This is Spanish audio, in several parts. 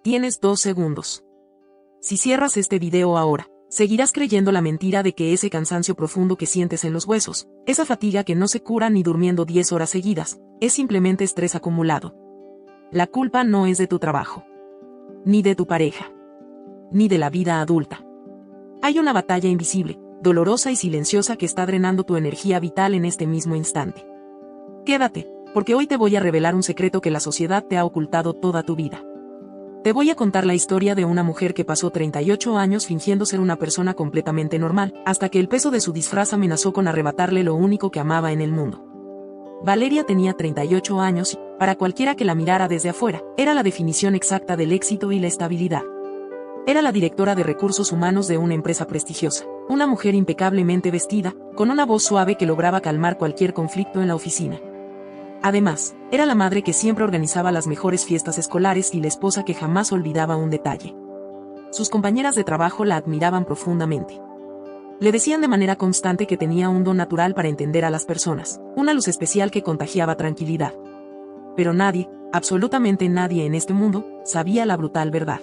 Tienes 2 segundos. Si cierras este video ahora, seguirás creyendo la mentira de que ese cansancio profundo que sientes en los huesos, esa fatiga que no se cura ni durmiendo 10 horas seguidas, es simplemente estrés acumulado. La culpa no es de tu trabajo, ni de tu pareja, ni de la vida adulta. Hay una batalla invisible, dolorosa y silenciosa que está drenando tu energía vital en este mismo instante. Quédate, porque hoy te voy a revelar un secreto que la sociedad te ha ocultado toda tu vida. Te voy a contar la historia de una mujer que pasó 38 años fingiendo ser una persona completamente normal, hasta que el peso de su disfraz amenazó con arrebatarle lo único que amaba en el mundo. Valeria tenía 38 años y, para cualquiera que la mirara desde afuera, era la definición exacta del éxito y la estabilidad. Era la directora de recursos humanos de una empresa prestigiosa, una mujer impecablemente vestida, con una voz suave que lograba calmar cualquier conflicto en la oficina. Además, era la madre que siempre organizaba las mejores fiestas escolares y la esposa que jamás olvidaba un detalle. Sus compañeras de trabajo la admiraban profundamente. Le decían de manera constante que tenía un don natural para entender a las personas, una luz especial que contagiaba tranquilidad. Pero nadie, absolutamente nadie en este mundo, sabía la brutal verdad.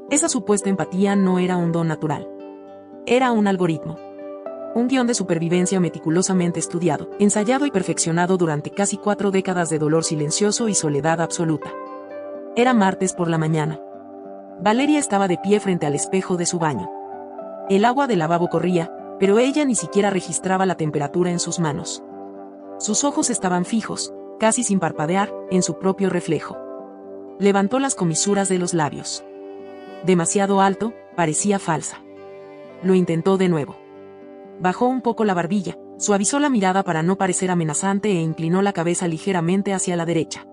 Esa supuesta empatía no era un don natural. Era un algoritmo. Un guión de supervivencia meticulosamente estudiado, ensayado y perfeccionado durante casi 4 décadas de dolor silencioso y soledad absoluta. Era martes por la mañana. Valeria estaba de pie frente al espejo de su baño. El agua del lavabo corría, pero ella ni siquiera registraba la temperatura en sus manos. Sus ojos estaban fijos, casi sin parpadear, en su propio reflejo. Levantó las comisuras de los labios. Demasiado alto, parecía falsa. Lo intentó de nuevo. Bajó un poco la barbilla, suavizó la mirada para no parecer amenazante e inclinó la cabeza ligeramente hacia la derecha.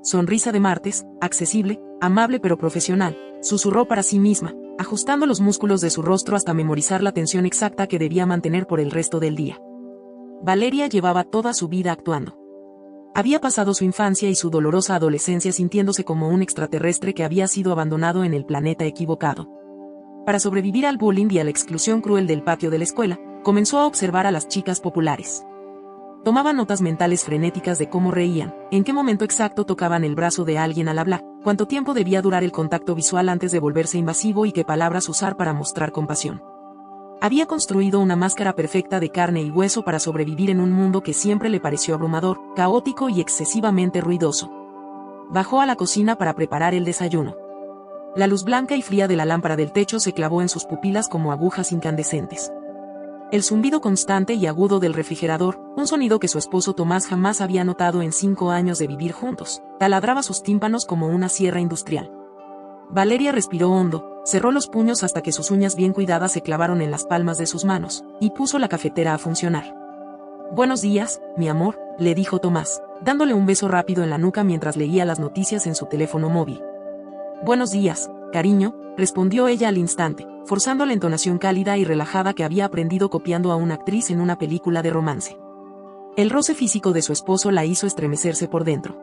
Sonrisa de martes, accesible, amable pero profesional, susurró para sí misma, ajustando los músculos de su rostro hasta memorizar la tensión exacta que debía mantener por el resto del día. Valeria llevaba toda su vida actuando. Había pasado su infancia y su dolorosa adolescencia sintiéndose como un extraterrestre que había sido abandonado en el planeta equivocado. Para sobrevivir al bullying y a la exclusión cruel del patio de la escuela, comenzó a observar a las chicas populares. Tomaba notas mentales frenéticas de cómo reían, en qué momento exacto tocaban el brazo de alguien al hablar, cuánto tiempo debía durar el contacto visual antes de volverse invasivo y qué palabras usar para mostrar compasión. Había construido una máscara perfecta de carne y hueso para sobrevivir en un mundo que siempre le pareció abrumador, caótico y excesivamente ruidoso. Bajó a la cocina para preparar el desayuno. La luz blanca y fría de la lámpara del techo se clavó en sus pupilas como agujas incandescentes. El zumbido constante y agudo del refrigerador, un sonido que su esposo Tomás jamás había notado en 5 años de vivir juntos, taladraba sus tímpanos como una sierra industrial. Valeria respiró hondo, cerró los puños hasta que sus uñas bien cuidadas se clavaron en las palmas de sus manos, y puso la cafetera a funcionar. «Buenos días, mi amor», le dijo Tomás, dándole un beso rápido en la nuca mientras leía las noticias en su teléfono móvil. «Buenos días, cariño», respondió ella al instante, forzando la entonación cálida y relajada que había aprendido copiando a una actriz en una película de romance. El roce físico de su esposo la hizo estremecerse por dentro.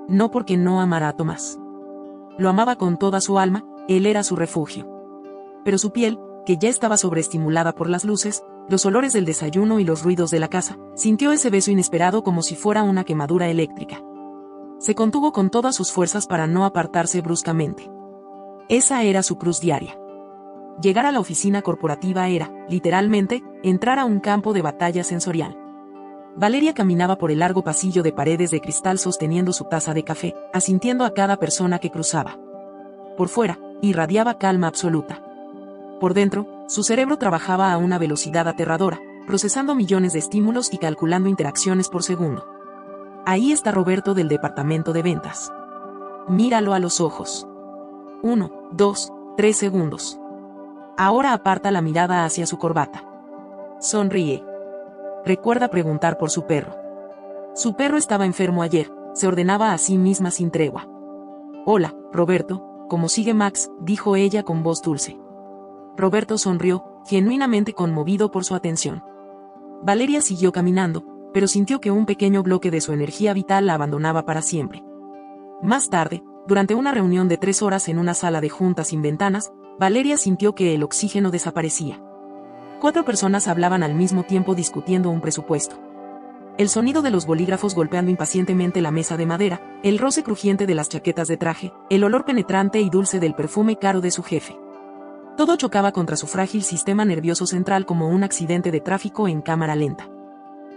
No porque no amara a Tomás. Lo amaba con toda su alma, él era su refugio. Pero su piel, que ya estaba sobreestimulada por las luces, los olores del desayuno y los ruidos de la casa, sintió ese beso inesperado como si fuera una quemadura eléctrica. Se contuvo con todas sus fuerzas para no apartarse bruscamente. Esa era su cruz diaria. Llegar a la oficina corporativa era, literalmente, entrar a un campo de batalla sensorial. Valeria caminaba por el largo pasillo de paredes de cristal sosteniendo su taza de café, asintiendo a cada persona que cruzaba. Por fuera, irradiaba calma absoluta. Por dentro, su cerebro trabajaba a una velocidad aterradora, procesando millones de estímulos y calculando interacciones por segundo. Ahí está Roberto del departamento de ventas. Míralo a los ojos. 1, 2, 3 segundos. Ahora aparta la mirada hacia su corbata. Sonríe. Recuerda preguntar por su perro. Su perro estaba enfermo ayer, se ordenaba a sí misma sin tregua. Hola, Roberto, ¿cómo sigue Max?, dijo ella con voz dulce. Roberto sonrió, genuinamente conmovido por su atención. Valeria siguió caminando, pero sintió que un pequeño bloque de su energía vital la abandonaba para siempre. Más tarde, durante una reunión de 3 horas en una sala de juntas sin ventanas, Valeria sintió que el oxígeno desaparecía. 4 personas hablaban al mismo tiempo discutiendo un presupuesto. El sonido de los bolígrafos golpeando impacientemente la mesa de madera, el roce crujiente de las chaquetas de traje, el olor penetrante y dulce del perfume caro de su jefe. Todo chocaba contra su frágil sistema nervioso central como un accidente de tráfico en cámara lenta.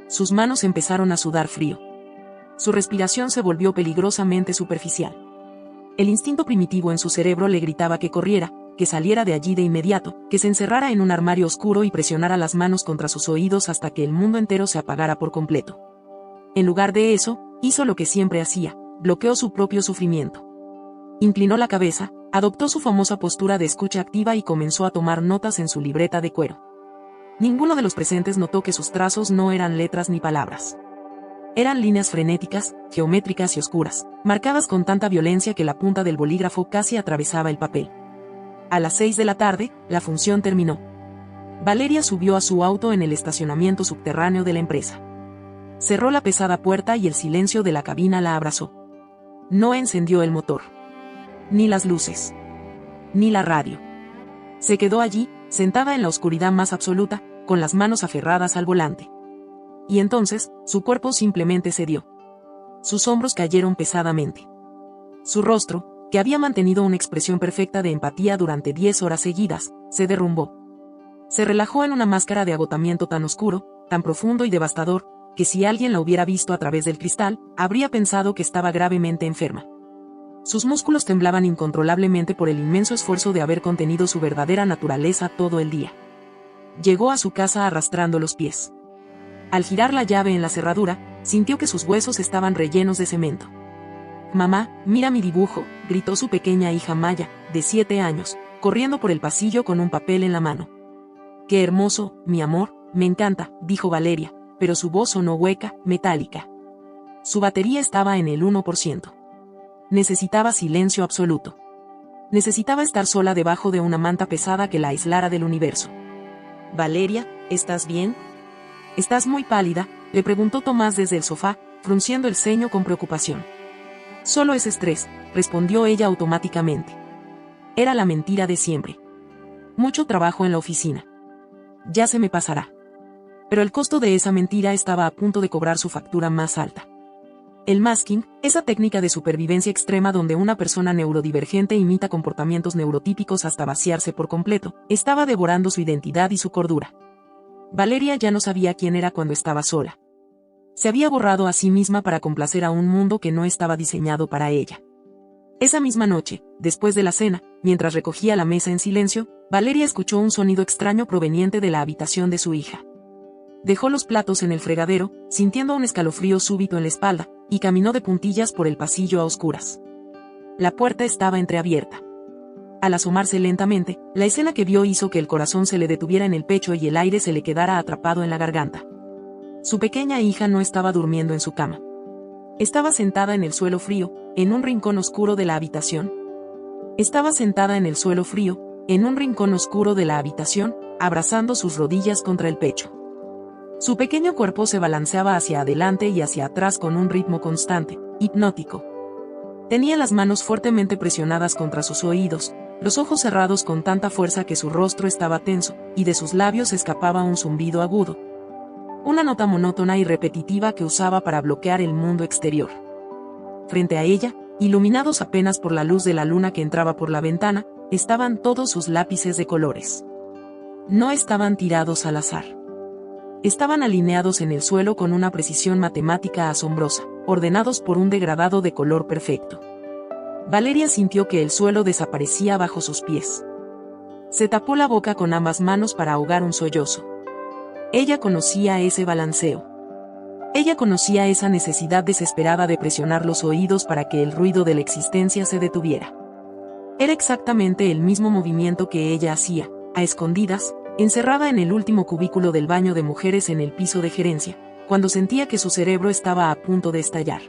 Sus manos empezaron a sudar frío. Su respiración se volvió peligrosamente superficial. El instinto primitivo en su cerebro le gritaba que corriera, que saliera de allí de inmediato, que se encerrara en un armario oscuro y presionara las manos contra sus oídos hasta que el mundo entero se apagara por completo. En lugar de eso, hizo lo que siempre hacía, bloqueó su propio sufrimiento. Inclinó la cabeza, adoptó su famosa postura de escucha activa y comenzó a tomar notas en su libreta de cuero. Ninguno de los presentes notó que sus trazos no eran letras ni palabras. Eran líneas frenéticas, geométricas y oscuras, marcadas con tanta violencia que la punta del bolígrafo casi atravesaba el papel. A las 6 de la tarde, la función terminó. Valeria subió a su auto en el estacionamiento subterráneo de la empresa. Cerró la pesada puerta y el silencio de la cabina la abrazó. No encendió el motor. Ni las luces. Ni la radio. Se quedó allí, sentada en la oscuridad más absoluta, con las manos aferradas al volante. Y entonces, su cuerpo simplemente cedió. Sus hombros cayeron pesadamente. Su rostro, que había mantenido una expresión perfecta de empatía durante 10 horas seguidas, se derrumbó. Se relajó en una máscara de agotamiento tan oscuro, tan profundo y devastador, que si alguien la hubiera visto a través del cristal, habría pensado que estaba gravemente enferma. Sus músculos temblaban incontrolablemente por el inmenso esfuerzo de haber contenido su verdadera naturaleza todo el día. Llegó a su casa arrastrando los pies. Al girar la llave en la cerradura, sintió que sus huesos estaban rellenos de cemento. «Mamá, mira mi dibujo», gritó su pequeña hija Maya, de 7 años, corriendo por el pasillo con un papel en la mano. «Qué hermoso, mi amor, me encanta», dijo Valeria, pero su voz sonó hueca, metálica. Su batería estaba en el 1%. Necesitaba silencio absoluto. Necesitaba estar sola debajo de una manta pesada que la aislara del universo. «Valeria, ¿estás bien?» «Estás muy pálida», le preguntó Tomás desde el sofá, frunciendo el ceño con preocupación. «Solo es estrés», respondió ella automáticamente. Era la mentira de siempre. «Mucho trabajo en la oficina. Ya se me pasará». Pero el costo de esa mentira estaba a punto de cobrar su factura más alta. El masking, esa técnica de supervivencia extrema donde una persona neurodivergente imita comportamientos neurotípicos hasta vaciarse por completo, estaba devorando su identidad y su cordura. Valeria ya no sabía quién era cuando estaba sola. Se había borrado a sí misma para complacer a un mundo que no estaba diseñado para ella. Esa misma noche, después de la cena, mientras recogía la mesa en silencio, Valeria escuchó un sonido extraño proveniente de la habitación de su hija. Dejó los platos en el fregadero, sintiendo un escalofrío súbito en la espalda, y caminó de puntillas por el pasillo a oscuras. La puerta estaba entreabierta. Al asomarse lentamente, la escena que vio hizo que el corazón se le detuviera en el pecho y el aire se le quedara atrapado en la garganta. Su pequeña hija no estaba durmiendo en su cama. Estaba sentada en el suelo frío, en un rincón oscuro de la habitación. Estaba sentada en el suelo frío, en un rincón oscuro de la habitación, abrazando sus rodillas contra el pecho. Su pequeño cuerpo se balanceaba hacia adelante y hacia atrás con un ritmo constante, hipnótico. Tenía las manos fuertemente presionadas contra sus oídos, los ojos cerrados con tanta fuerza que su rostro estaba tenso, y de sus labios escapaba un zumbido agudo. Una nota monótona y repetitiva que usaba para bloquear el mundo exterior. Frente a ella, iluminados apenas por la luz de la luna que entraba por la ventana, estaban todos sus lápices de colores. No estaban tirados al azar. Estaban alineados en el suelo con una precisión matemática asombrosa, ordenados por un degradado de color perfecto. Valeria sintió que el suelo desaparecía bajo sus pies. Se tapó la boca con ambas manos para ahogar un sollozo. Ella conocía ese balanceo. Ella conocía esa necesidad desesperada de presionar los oídos para que el ruido de la existencia se detuviera. Era exactamente el mismo movimiento que ella hacía, a escondidas, encerrada en el último cubículo del baño de mujeres en el piso de gerencia, cuando sentía que su cerebro estaba a punto de estallar.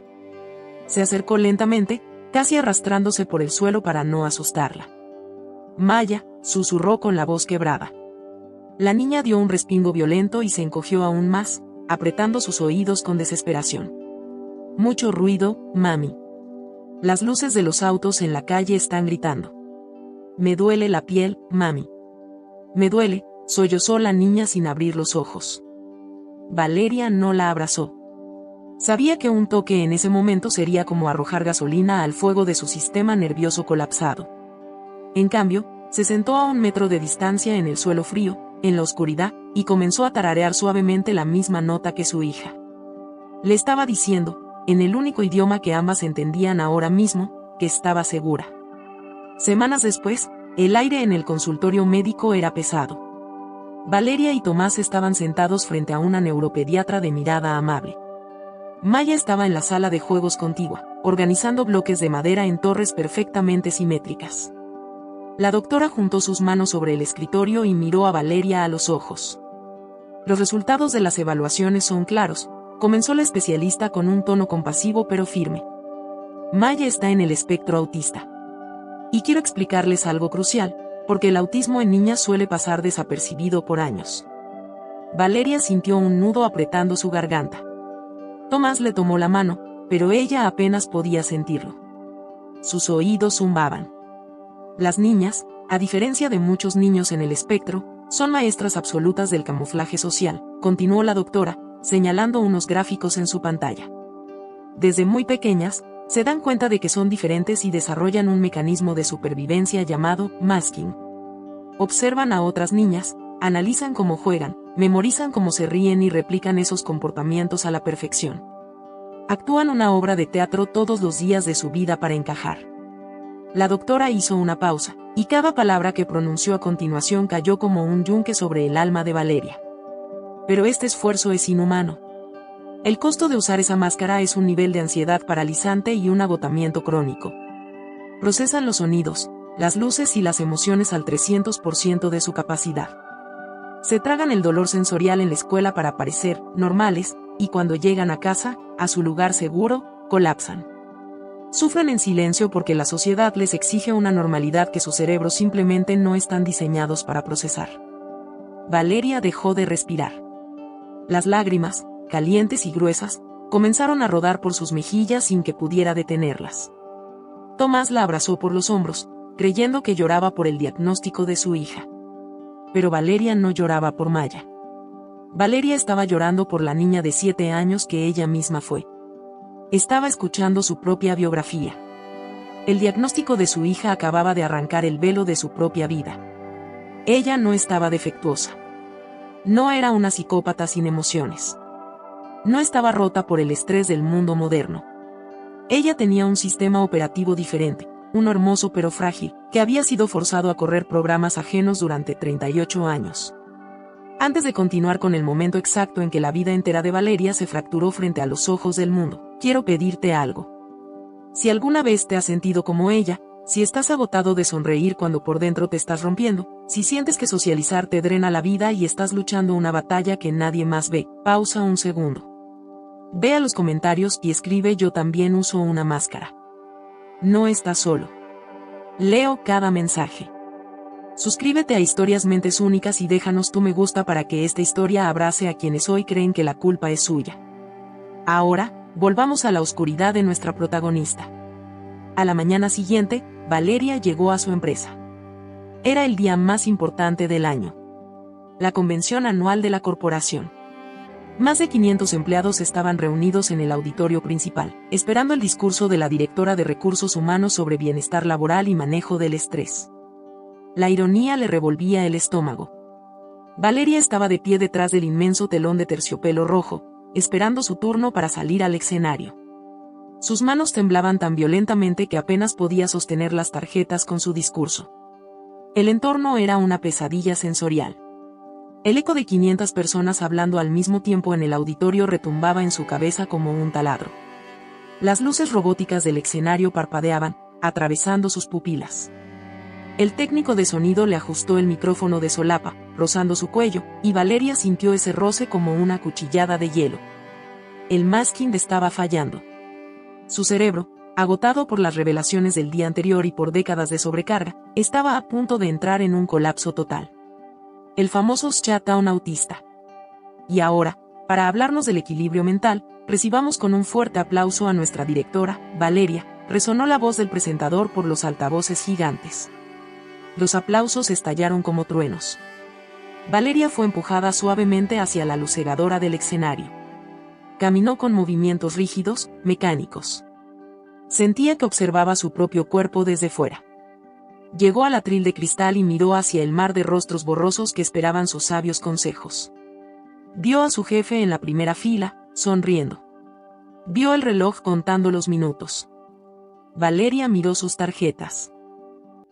Se acercó lentamente, casi arrastrándose por el suelo para no asustarla. «Maya», susurró con la voz quebrada. La niña dio un respingo violento y se encogió aún más, apretando sus oídos con desesperación. «Mucho ruido, mami. Las luces de los autos en la calle están gritando. Me duele la piel, mami. Me duele», sollozó la niña sin abrir los ojos. Valeria no la abrazó. Sabía que un toque en ese momento sería como arrojar gasolina al fuego de su sistema nervioso colapsado. En cambio, se sentó a 1 metro de distancia en el suelo frío, en la oscuridad, y comenzó a tararear suavemente la misma nota que su hija. Le estaba diciendo, en el único idioma que ambas entendían ahora mismo, que estaba segura. Semanas después, el aire en el consultorio médico era pesado. Valeria y Tomás estaban sentados frente a una neuropediatra de mirada amable. Maya estaba en la sala de juegos contigua, organizando bloques de madera en torres perfectamente simétricas. La doctora juntó sus manos sobre el escritorio y miró a Valeria a los ojos. Los resultados de las evaluaciones son claros, comenzó la especialista con un tono compasivo pero firme. Maya está en el espectro autista. Y quiero explicarles algo crucial, porque el autismo en niñas suele pasar desapercibido por años. Valeria sintió un nudo apretando su garganta. Tomás le tomó la mano, pero ella apenas podía sentirlo. Sus oídos zumbaban. Las niñas, a diferencia de muchos niños en el espectro, son maestras absolutas del camuflaje social, continuó la doctora, señalando unos gráficos en su pantalla. Desde muy pequeñas, se dan cuenta de que son diferentes y desarrollan un mecanismo de supervivencia llamado masking. Observan a otras niñas, analizan cómo juegan, memorizan cómo se ríen y replican esos comportamientos a la perfección. Actúan una obra de teatro todos los días de su vida para encajar. La doctora hizo una pausa, y cada palabra que pronunció a continuación cayó como un yunque sobre el alma de Valeria. Pero este esfuerzo es inhumano. El costo de usar esa máscara es un nivel de ansiedad paralizante y un agotamiento crónico. Procesan los sonidos, las luces y las emociones al 300% de su capacidad. Se tragan el dolor sensorial en la escuela para parecer normales, y cuando llegan a casa, a su lugar seguro, colapsan. Sufren en silencio porque la sociedad les exige una normalidad que sus cerebros simplemente no están diseñados para procesar. Valeria dejó de respirar. Las lágrimas, calientes y gruesas, comenzaron a rodar por sus mejillas sin que pudiera detenerlas. Tomás la abrazó por los hombros, creyendo que lloraba por el diagnóstico de su hija. Pero Valeria no lloraba por Maya. Valeria estaba llorando por la niña de 7 años que ella misma fue. Estaba escuchando su propia biografía. El diagnóstico de su hija acababa de arrancar el velo de su propia vida. Ella no estaba defectuosa. No era una psicópata sin emociones. No estaba rota por el estrés del mundo moderno. Ella tenía un sistema operativo diferente, uno hermoso pero frágil, que había sido forzado a correr programas ajenos durante 38 años. Antes de continuar con el momento exacto en que la vida entera de Valeria se fracturó frente a los ojos del mundo, quiero pedirte algo. Si alguna vez te has sentido como ella, si estás agotado de sonreír cuando por dentro te estás rompiendo, si sientes que socializar te drena la vida y estás luchando una batalla que nadie más ve, pausa un segundo. Ve a los comentarios y escribe: yo también uso una máscara. No estás solo. Leo cada mensaje. Suscríbete a Historias Mentes Únicas y déjanos tu me gusta para que esta historia abrace a quienes hoy creen que la culpa es suya. Ahora, volvamos a la oscuridad de nuestra protagonista. A la mañana siguiente, Valeria llegó a su empresa. Era el día más importante del año. La convención anual de la corporación. Más de 500 empleados estaban reunidos en el auditorio principal, esperando el discurso de la directora de Recursos Humanos sobre bienestar laboral y manejo del estrés. La ironía le revolvía el estómago. Valeria estaba de pie detrás del inmenso telón de terciopelo rojo, esperando su turno para salir al escenario. Sus manos temblaban tan violentamente que apenas podía sostener las tarjetas con su discurso. El entorno era una pesadilla sensorial. El eco de 500 personas hablando al mismo tiempo en el auditorio retumbaba en su cabeza como un taladro. Las luces robóticas del escenario parpadeaban, atravesando sus pupilas. El técnico de sonido le ajustó el micrófono de solapa, rozando su cuello, y Valeria sintió ese roce como una cuchillada de hielo. El masking estaba fallando. Su cerebro, agotado por las revelaciones del día anterior y por décadas de sobrecarga, estaba a punto de entrar en un colapso total. El famoso shutdown autista. Y ahora, para hablarnos del equilibrio mental, recibamos con un fuerte aplauso a nuestra directora, Valeria. Resonó la voz del presentador por los altavoces gigantes. Los aplausos estallaron como truenos. Valeria fue empujada suavemente hacia la lucegadora del escenario. caminó con movimientos rígidos, mecánicos. Sentía que observaba su propio cuerpo desde fuera. Llegó al atril de cristal y miró hacia el mar de rostros borrosos que esperaban sus sabios consejos. Vio a su jefe en la primera fila, sonriendo. Vio el reloj contando los minutos. Valeria miró sus tarjetas.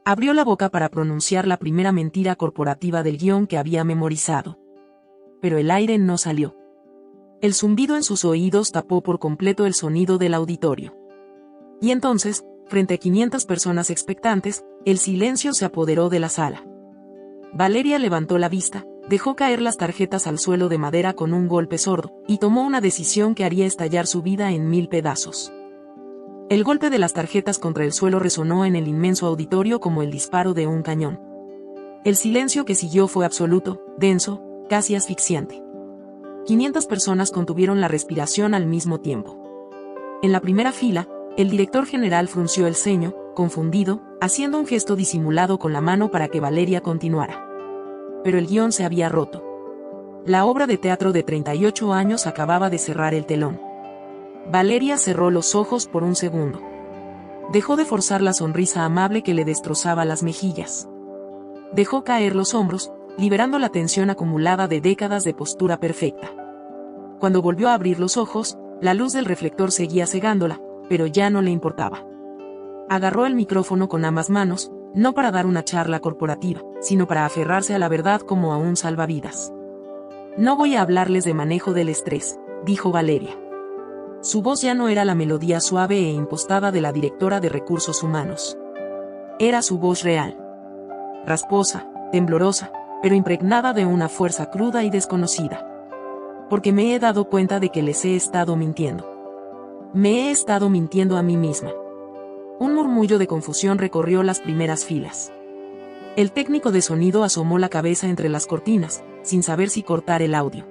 Abrió la boca para pronunciar la primera mentira corporativa del guión que había memorizado. Pero el aire no salió. El zumbido en sus oídos tapó por completo el sonido del auditorio. Y entonces, frente a 500 personas expectantes, el silencio se apoderó de la sala. Valeria levantó la vista, dejó caer las tarjetas al suelo de madera con un golpe sordo, y tomó una decisión que haría estallar su vida en 1000 pedazos. El golpe de las tarjetas contra el suelo resonó en el inmenso auditorio como el disparo de un cañón. El silencio que siguió fue absoluto, denso, casi asfixiante. 500 personas contuvieron la respiración al mismo tiempo. En la primera fila, el director general frunció el ceño, confundido, haciendo un gesto disimulado con la mano para que Valeria continuara. Pero el guión se había roto. La obra de teatro de 38 años acababa de cerrar el telón. Valeria cerró los ojos por un segundo. Dejó de forzar la sonrisa amable que le destrozaba las mejillas. Dejó caer los hombros, liberando la tensión acumulada de décadas de postura perfecta. Cuando volvió a abrir los ojos, la luz del reflector seguía cegándola, pero ya no le importaba. Agarró el micrófono con ambas manos, no para dar una charla corporativa, sino para aferrarse a la verdad como a un salvavidas. No voy a hablarles de manejo del estrés, dijo Valeria. Su voz ya no era la melodía suave e impostada de la directora de recursos humanos. Era su voz real. Rasposa, temblorosa, pero impregnada de una fuerza cruda y desconocida. Porque me he dado cuenta de que les he estado mintiendo. Me he estado mintiendo a mí misma. Un murmullo de confusión recorrió las primeras filas. El técnico de sonido asomó la cabeza entre las cortinas, sin saber si cortar el audio.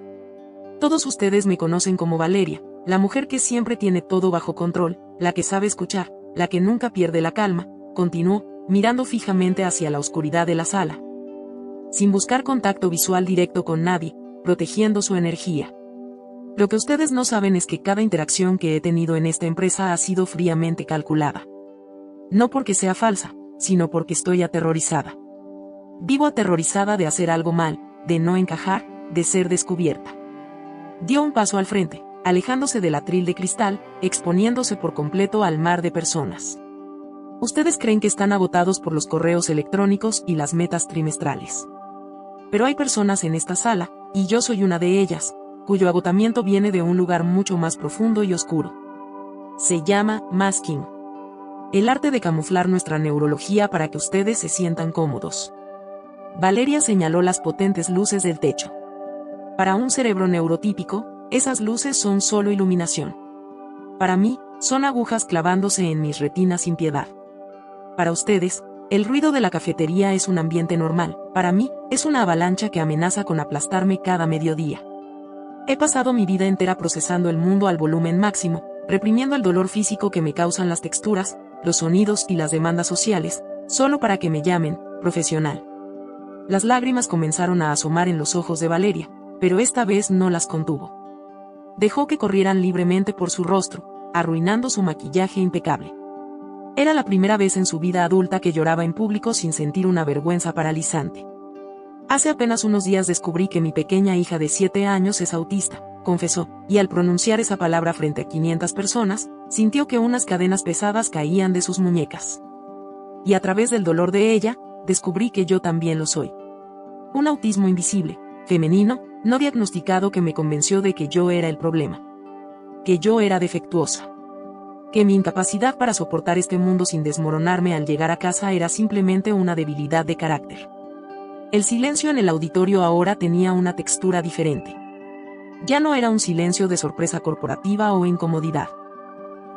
Todos ustedes me conocen como Valeria, la mujer que siempre tiene todo bajo control, la que sabe escuchar, la que nunca pierde la calma, continuó, mirando fijamente hacia la oscuridad de la sala. Sin buscar contacto visual directo con nadie, protegiendo su energía. Lo que ustedes no saben es que cada interacción que he tenido en esta empresa ha sido fríamente calculada. No porque sea falsa, sino porque estoy aterrorizada. Vivo aterrorizada de hacer algo mal, de no encajar, de ser descubierta. Dio un paso al frente, alejándose del atril de cristal, exponiéndose por completo al mar de personas. Ustedes creen que están agotados por los correos electrónicos y las metas trimestrales. Pero hay personas en esta sala, y yo soy una de ellas, cuyo agotamiento viene de un lugar mucho más profundo y oscuro. Se llama masking. El arte de camuflar nuestra neurología para que ustedes se sientan cómodos. Valeria señaló las potentes luces del techo. Para un cerebro neurotípico, esas luces son solo iluminación. Para mí, son agujas clavándose en mis retinas sin piedad. Para ustedes, el ruido de la cafetería es un ambiente normal, para mí, es una avalancha que amenaza con aplastarme cada mediodía. He pasado mi vida entera procesando el mundo al volumen máximo, reprimiendo el dolor físico que me causan las texturas, los sonidos y las demandas sociales, solo para que me llamen profesional. Las lágrimas comenzaron a asomar en los ojos de Valeria, pero esta vez no las contuvo. Dejó que corrieran libremente por su rostro, arruinando su maquillaje impecable. Era la primera vez en su vida adulta que lloraba en público sin sentir una vergüenza paralizante. Hace apenas unos días descubrí que mi pequeña hija de 7 años es autista, confesó, y al pronunciar esa palabra frente a 500 personas, sintió que unas cadenas pesadas caían de sus muñecas. Y a través del dolor de ella, descubrí que yo también lo soy. Un autismo invisible, femenino, no diagnosticado que me convenció de que yo era el problema. Que yo era defectuosa. Que mi incapacidad para soportar este mundo sin desmoronarme al llegar a casa era simplemente una debilidad de carácter. El silencio en el auditorio ahora tenía una textura diferente. Ya no era un silencio de sorpresa corporativa o incomodidad.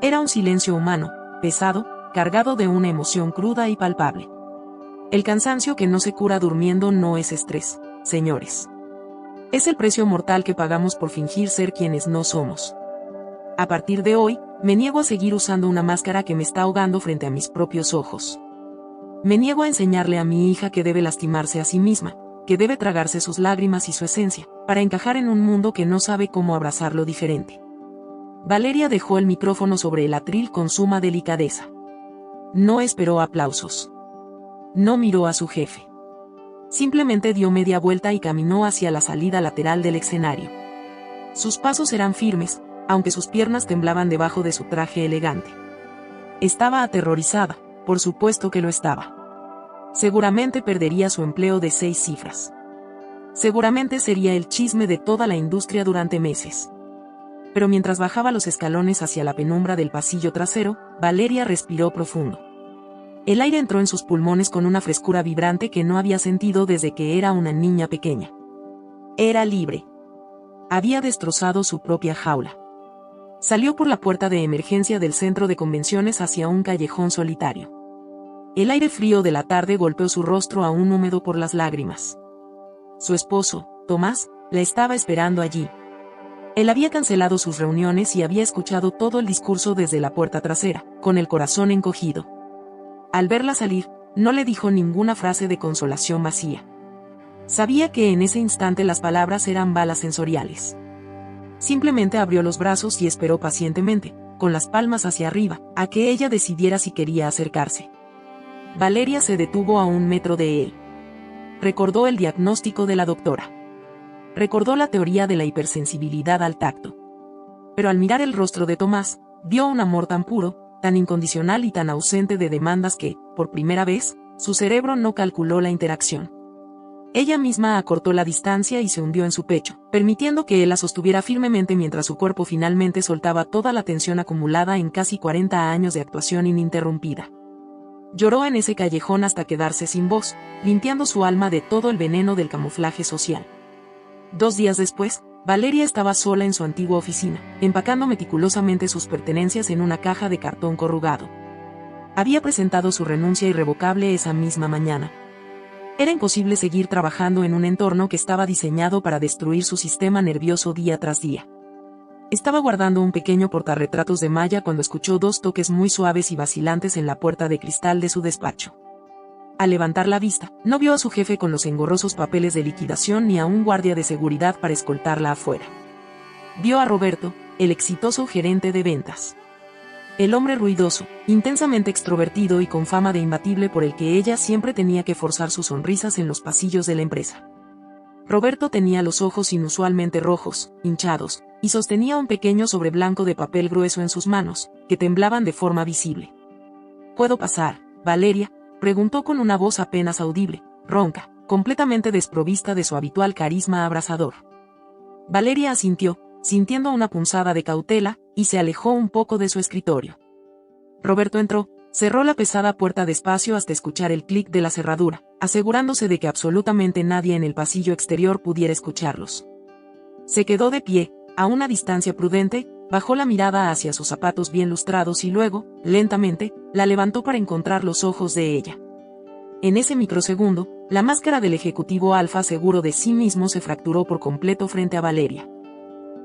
Era un silencio humano, pesado, cargado de una emoción cruda y palpable. El cansancio que no se cura durmiendo no es estrés, señores. Es el precio mortal que pagamos por fingir ser quienes no somos. A partir de hoy, me niego a seguir usando una máscara que me está ahogando frente a mis propios ojos. Me niego a enseñarle a mi hija que debe lastimarse a sí misma, que debe tragarse sus lágrimas y su esencia, para encajar en un mundo que no sabe cómo abrazar lo diferente. Valeria dejó el micrófono sobre el atril con suma delicadeza. No esperó aplausos. No miró a su jefe. Simplemente dio media vuelta y caminó hacia la salida lateral del escenario. Sus pasos eran firmes, aunque sus piernas temblaban debajo de su traje elegante. Estaba aterrorizada, por supuesto que lo estaba. Seguramente perdería su empleo de 6 cifras. Seguramente sería el chisme de toda la industria durante meses. Pero mientras bajaba los escalones hacia la penumbra del pasillo trasero, Valeria respiró profundo. El aire entró en sus pulmones con una frescura vibrante que no había sentido desde que era una niña pequeña. Era libre. Había destrozado su propia jaula. Salió por la puerta de emergencia del centro de convenciones hacia un callejón solitario. El aire frío de la tarde golpeó su rostro aún húmedo por las lágrimas. Su esposo, Tomás, la estaba esperando allí. Él había cancelado sus reuniones y había escuchado todo el discurso desde la puerta trasera, con el corazón encogido. Al verla salir, no le dijo ninguna frase de consolación vacía. Sabía que en ese instante las palabras eran balas sensoriales. Simplemente abrió los brazos y esperó pacientemente, con las palmas hacia arriba, a que ella decidiera si quería acercarse. Valeria se detuvo a 1 metro de él. Recordó el diagnóstico de la doctora. Recordó la teoría de la hipersensibilidad al tacto. Pero al mirar el rostro de Tomás, vio un amor tan puro, tan incondicional y tan ausente de demandas que, por primera vez, su cerebro no calculó la interacción. Ella misma acortó la distancia y se hundió en su pecho, permitiendo que él la sostuviera firmemente mientras su cuerpo finalmente soltaba toda la tensión acumulada en casi 40 años de actuación ininterrumpida. Lloró en ese callejón hasta quedarse sin voz, limpiando su alma de todo el veneno del camuflaje social. 2 días después, Valeria estaba sola en su antigua oficina, empacando meticulosamente sus pertenencias en una caja de cartón corrugado. Había presentado su renuncia irrevocable esa misma mañana. Era imposible seguir trabajando en un entorno que estaba diseñado para destruir su sistema nervioso día tras día. Estaba guardando un pequeño portarretratos de malla cuando escuchó 2 toques muy suaves y vacilantes en la puerta de cristal de su despacho. Al levantar la vista, no vio a su jefe con los engorrosos papeles de liquidación ni a un guardia de seguridad para escoltarla afuera. Vio a Roberto, el exitoso gerente de ventas. El hombre ruidoso, intensamente extrovertido y con fama de imbatible por el que ella siempre tenía que forzar sus sonrisas en los pasillos de la empresa. Roberto tenía los ojos inusualmente rojos, hinchados, y sostenía un pequeño sobre blanco de papel grueso en sus manos, que temblaban de forma visible. ¿Puedo pasar, Valeria?, preguntó con una voz apenas audible, ronca, completamente desprovista de su habitual carisma abrasador. Valeria asintió, sintiendo una punzada de cautela, y se alejó un poco de su escritorio. Roberto entró, cerró la pesada puerta despacio hasta escuchar el clic de la cerradura, asegurándose de que absolutamente nadie en el pasillo exterior pudiera escucharlos. Se quedó de pie, a una distancia prudente, bajó la mirada hacia sus zapatos bien lustrados y luego, lentamente, la levantó para encontrar los ojos de ella. En ese microsegundo, la máscara del ejecutivo alfa seguro de sí mismo se fracturó por completo frente a Valeria.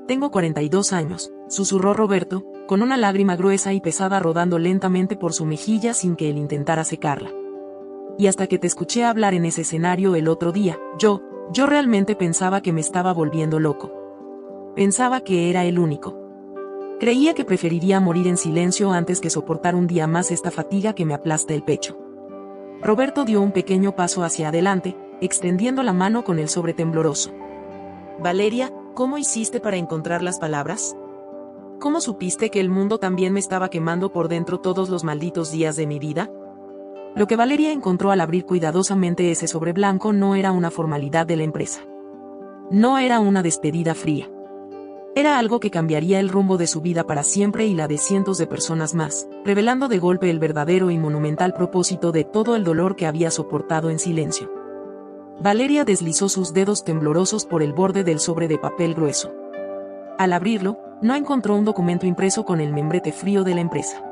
«Tengo 42 años», susurró Roberto, con una lágrima gruesa y pesada rodando lentamente por su mejilla sin que él intentara secarla. «Y hasta que te escuché hablar en ese escenario el otro día, yo realmente pensaba que me estaba volviendo loco. Pensaba que era el único. Creía que preferiría morir en silencio antes que soportar un día más esta fatiga que me aplasta el pecho». Roberto dio un pequeño paso hacia adelante, extendiendo la mano con el sobre tembloroso. «Valeria, ¿cómo hiciste para encontrar las palabras? ¿Cómo supiste que el mundo también me estaba quemando por dentro todos los malditos días de mi vida?» Lo que Valeria encontró al abrir cuidadosamente ese sobre blanco no era una formalidad de la empresa. No era una despedida fría. Era algo que cambiaría el rumbo de su vida para siempre y la de cientos de personas más, revelando de golpe el verdadero y monumental propósito de todo el dolor que había soportado en silencio. Valeria deslizó sus dedos temblorosos por el borde del sobre de papel grueso. Al abrirlo, no encontró un documento impreso con el membrete frío de la empresa.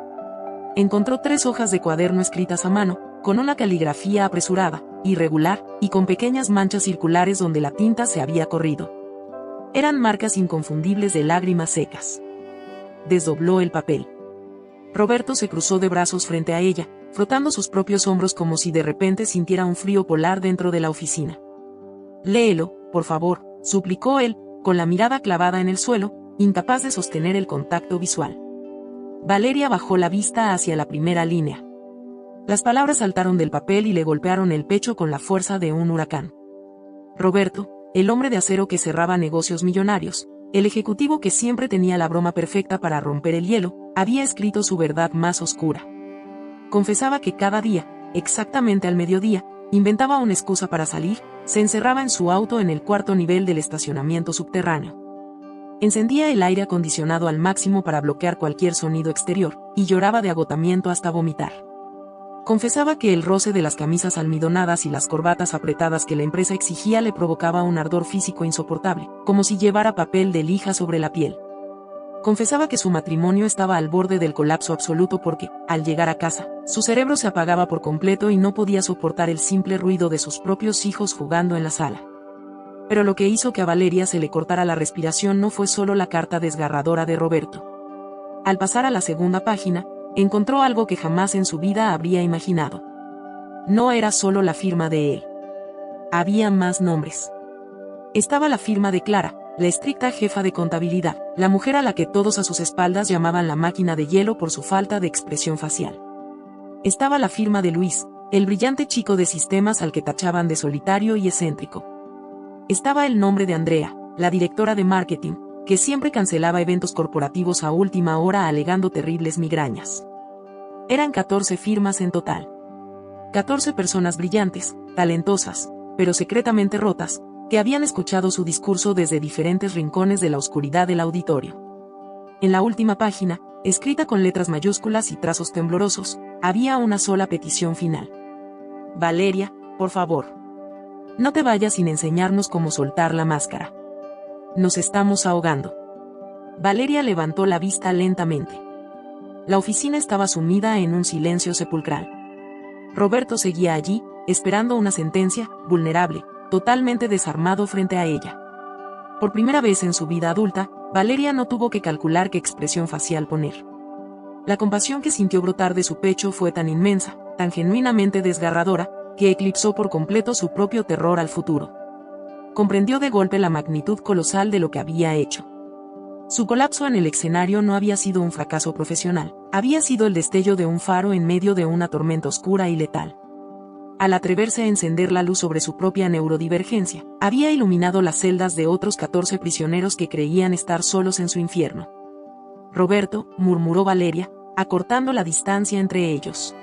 Encontró 3 hojas de cuaderno escritas a mano, con una caligrafía apresurada, irregular, y con pequeñas manchas circulares donde la tinta se había corrido. Eran marcas inconfundibles de lágrimas secas. Desdobló el papel. Roberto se cruzó de brazos frente a ella, frotando sus propios hombros como si de repente sintiera un frío polar dentro de la oficina. «Léelo, por favor», suplicó él, con la mirada clavada en el suelo, incapaz de sostener el contacto visual. Valeria bajó la vista hacia la primera línea. Las palabras saltaron del papel y le golpearon el pecho con la fuerza de un huracán. Roberto, el hombre de acero que cerraba negocios millonarios, el ejecutivo que siempre tenía la broma perfecta para romper el hielo, había escrito su verdad más oscura. Confesaba que cada día, exactamente al mediodía, inventaba una excusa para salir, se encerraba en su auto en el cuarto nivel del estacionamiento subterráneo. Encendía el aire acondicionado al máximo para bloquear cualquier sonido exterior, y lloraba de agotamiento hasta vomitar. Confesaba que el roce de las camisas almidonadas y las corbatas apretadas que la empresa exigía le provocaba un ardor físico insoportable, como si llevara papel de lija sobre la piel. Confesaba que su matrimonio estaba al borde del colapso absoluto porque, al llegar a casa, su cerebro se apagaba por completo y no podía soportar el simple ruido de sus propios hijos jugando en la sala. Pero lo que hizo que a Valeria se le cortara la respiración no fue solo la carta desgarradora de Roberto. Al pasar a la segunda página, encontró algo que jamás en su vida habría imaginado. No era solo la firma de él. Había más nombres. Estaba la firma de Clara, la estricta jefa de contabilidad, la mujer a la que todos a sus espaldas llamaban la máquina de hielo por su falta de expresión facial. Estaba la firma de Luis, el brillante chico de sistemas al que tachaban de solitario y excéntrico. Estaba el nombre de Andrea, la directora de marketing, que siempre cancelaba eventos corporativos a última hora alegando terribles migrañas. Eran 14 firmas en total. 14 personas brillantes, talentosas, pero secretamente rotas, que habían escuchado su discurso desde diferentes rincones de la oscuridad del auditorio. En la última página, escrita con letras mayúsculas y trazos temblorosos, había una sola petición final. Valeria, por favor. No te vayas sin enseñarnos cómo soltar la máscara. Nos estamos ahogando. Valeria levantó la vista lentamente. La oficina estaba sumida en un silencio sepulcral. Roberto seguía allí, esperando una sentencia, vulnerable, totalmente desarmado frente a ella. Por primera vez en su vida adulta, Valeria no tuvo que calcular qué expresión facial poner. La compasión que sintió brotar de su pecho fue tan inmensa, tan genuinamente desgarradora, que eclipsó por completo su propio terror al futuro. Comprendió de golpe la magnitud colosal de lo que había hecho. Su colapso en el escenario no había sido un fracaso profesional, había sido el destello de un faro en medio de una tormenta oscura y letal. Al atreverse a encender la luz sobre su propia neurodivergencia, había iluminado las celdas de otros 14 prisioneros que creían estar solos en su infierno. Roberto, murmuró Valeria, acortando la distancia entre ellos.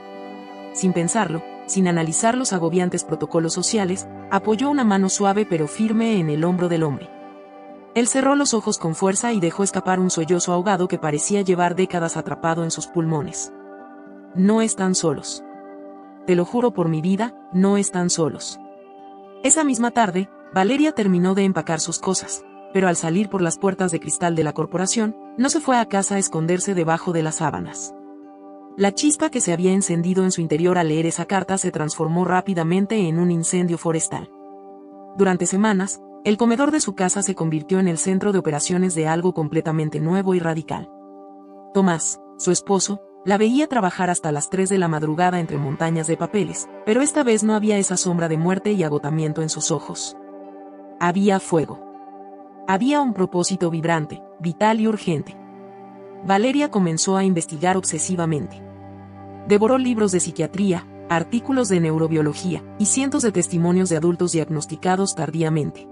Sin pensarlo, sin analizar los agobiantes protocolos sociales, apoyó una mano suave pero firme en el hombro del hombre. Él cerró los ojos con fuerza y dejó escapar un sollozo ahogado que parecía llevar décadas atrapado en sus pulmones. No están solos. Te lo juro por mi vida, no están solos. Esa misma tarde, Valeria terminó de empacar sus cosas, pero al salir por las puertas de cristal de la corporación, no se fue a casa a esconderse debajo de las sábanas. La chispa que se había encendido en su interior al leer esa carta se transformó rápidamente en un incendio forestal. Durante semanas, el comedor de su casa se convirtió en el centro de operaciones de algo completamente nuevo y radical. Tomás, su esposo, la veía trabajar hasta las 3 de la madrugada entre montañas de papeles, pero esta vez no había esa sombra de muerte y agotamiento en sus ojos. Había fuego. Había un propósito vibrante, vital y urgente. Valeria comenzó a investigar obsesivamente. Devoró libros de psiquiatría, artículos de neurobiología, y cientos de testimonios de adultos diagnosticados tardíamente.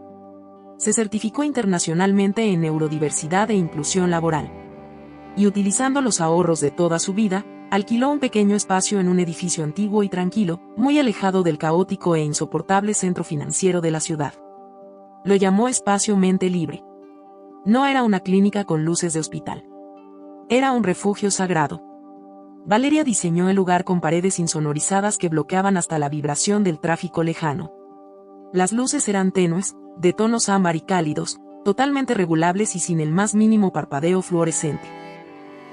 Se certificó internacionalmente en neurodiversidad e inclusión laboral. Y utilizando los ahorros de toda su vida, alquiló un pequeño espacio en un edificio antiguo y tranquilo, muy alejado del caótico e insoportable centro financiero de la ciudad. Lo llamó Espacio Mente Libre. No era una clínica con luces de hospital. Era un refugio sagrado. Valeria diseñó el lugar con paredes insonorizadas que bloqueaban hasta la vibración del tráfico lejano. Las luces eran tenues, de tonos ámbar y cálidos, totalmente regulables y sin el más mínimo parpadeo fluorescente.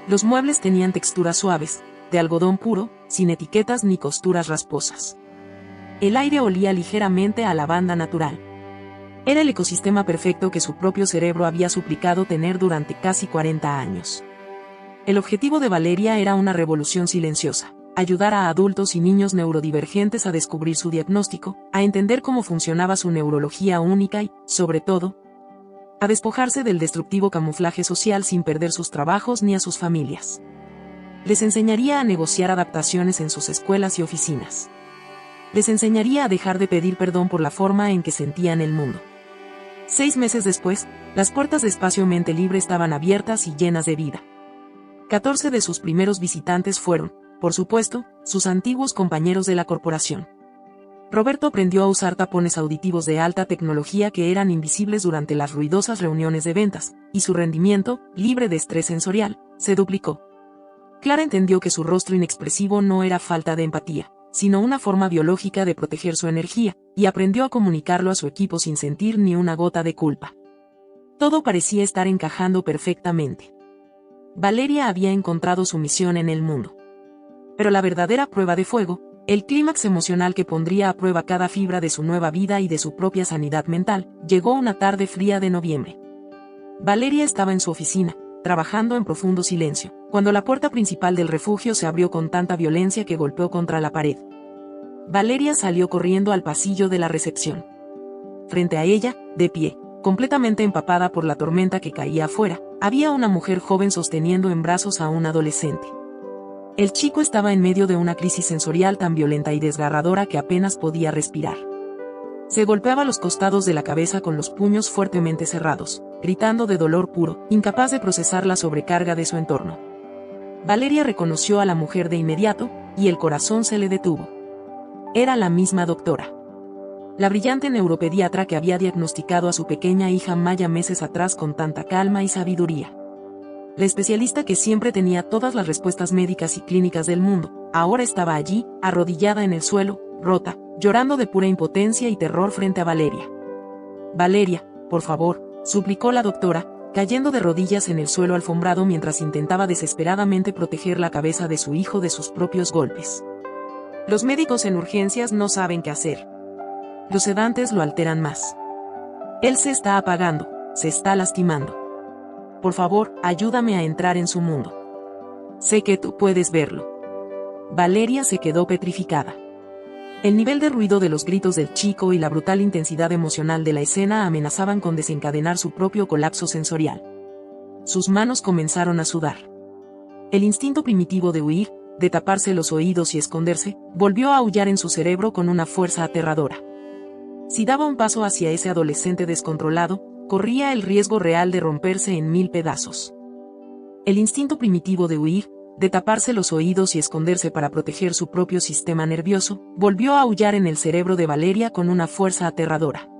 Los muebles tenían texturas suaves, de algodón puro, sin etiquetas ni costuras rasposas. El aire olía ligeramente a lavanda natural. Era el ecosistema perfecto que su propio cerebro había suplicado tener durante casi 40 años. El objetivo de Valeria era una revolución silenciosa, ayudar a adultos y niños neurodivergentes a descubrir su diagnóstico, a entender cómo funcionaba su neurología única y, sobre todo, a despojarse del destructivo camuflaje social sin perder sus trabajos ni a sus familias. Les enseñaría a negociar adaptaciones en sus escuelas y oficinas. Les enseñaría a dejar de pedir perdón por la forma en que sentían el mundo. 6 meses después, las puertas de Espacio Mente Libre estaban abiertas y llenas de vida. 14 de sus primeros visitantes fueron, por supuesto, sus antiguos compañeros de la corporación. Roberto aprendió a usar tapones auditivos de alta tecnología que eran invisibles durante las ruidosas reuniones de ventas, y su rendimiento, libre de estrés sensorial, se duplicó. Clara entendió que su rostro inexpresivo no era falta de empatía, sino una forma biológica de proteger su energía, y aprendió a comunicarlo a su equipo sin sentir ni una gota de culpa. Todo parecía estar encajando perfectamente. Valeria había encontrado su misión en el mundo. Pero la verdadera prueba de fuego, el clímax emocional que pondría a prueba cada fibra de su nueva vida y de su propia sanidad mental, llegó una tarde fría de noviembre. Valeria estaba en su oficina, trabajando en profundo silencio, cuando la puerta principal del refugio se abrió con tanta violencia que golpeó contra la pared. Valeria salió corriendo al pasillo de la recepción. Frente a ella, de pie, completamente empapada por la tormenta que caía afuera, había una mujer joven sosteniendo en brazos a un adolescente. El chico estaba en medio de una crisis sensorial tan violenta y desgarradora que apenas podía respirar. Se golpeaba los costados de la cabeza con los puños fuertemente cerrados, gritando de dolor puro, incapaz de procesar la sobrecarga de su entorno. Valeria reconoció a la mujer de inmediato, y el corazón se le detuvo. Era la misma doctora. La brillante neuropediatra que había diagnosticado a su pequeña hija Maya meses atrás con tanta calma y sabiduría. La especialista que siempre tenía todas las respuestas médicas y clínicas del mundo, ahora estaba allí, arrodillada en el suelo, rota, llorando de pura impotencia y terror frente a Valeria. «Valeria, por favor», suplicó la doctora, cayendo de rodillas en el suelo alfombrado mientras intentaba desesperadamente proteger la cabeza de su hijo de sus propios golpes. «Los médicos en urgencias no saben qué hacer. Los sedantes lo alteran más. Él se está apagando, se está lastimando. Por favor, ayúdame a entrar en su mundo. Sé que tú puedes verlo». Valeria se quedó petrificada. El nivel de ruido de los gritos del chico y la brutal intensidad emocional de la escena amenazaban con desencadenar su propio colapso sensorial. Sus manos comenzaron a sudar. El instinto primitivo de huir, de taparse los oídos y esconderse, volvió a aullar en su cerebro con una fuerza aterradora. Si daba un paso hacia ese adolescente descontrolado, corría el riesgo real de romperse en 1000 pedazos. El instinto primitivo de huir, de taparse los oídos y esconderse para proteger su propio sistema nervioso, volvió a aullar en el cerebro de Valeria con una fuerza aterradora.